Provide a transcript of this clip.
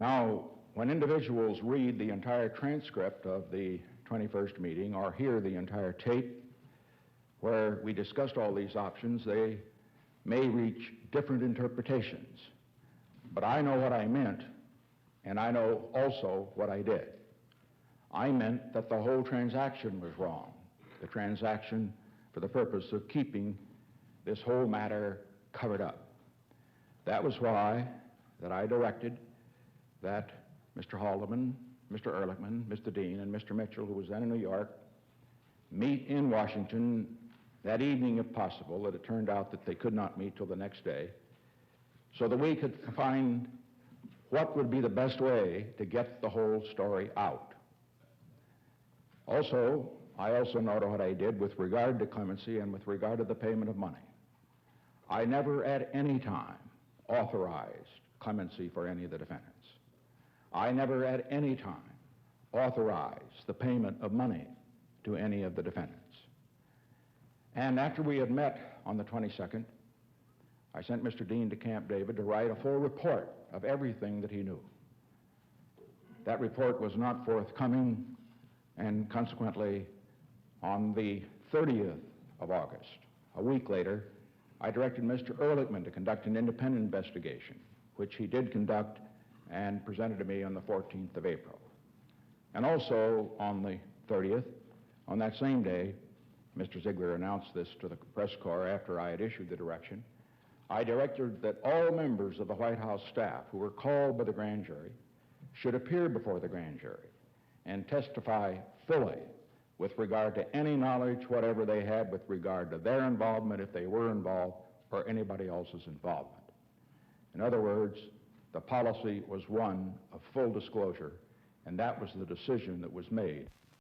Now, when individuals read the entire transcript of the 21st meeting or hear the entire tape where we discussed all these options, they may reach different interpretations. But I know what I meant, and I know also what I did. I meant that the whole transaction was wrong, the transaction for the purpose of keeping this whole matter covered up. That was why that I directed that Mr. Haldeman, Mr. Ehrlichman, Mr. Dean, and Mr. Mitchell, who was then in New York, meet in Washington that evening if possible, that it turned out that they could not meet till the next day, so that we could find what would be the best way to get the whole story out. Also, I also noted what I did with regard to clemency and with regard to the payment of money. I never at any time authorized clemency for any of the defendants. I never at any time authorized the payment of money to any of the defendants. And after we had met on the 22nd, I sent Mr. Dean to Camp David to write a full report of everything that he knew. That report was not forthcoming, and consequently, on the 30th of August, a week later, I directed Mr. Ehrlichman to conduct an independent investigation, which he did conduct and presented to me on the 14th of April. And also on the 30th, on that same day, Mr. Ziegler announced this to the press corps after I had issued the direction, I directed that all members of the White House staff who were called by the grand jury should appear before the grand jury and testify fully with regard to any knowledge whatever they had with regard to their involvement, if they were involved, or anybody else's involvement. In other words, the policy was one of full disclosure, and that was the decision that was made.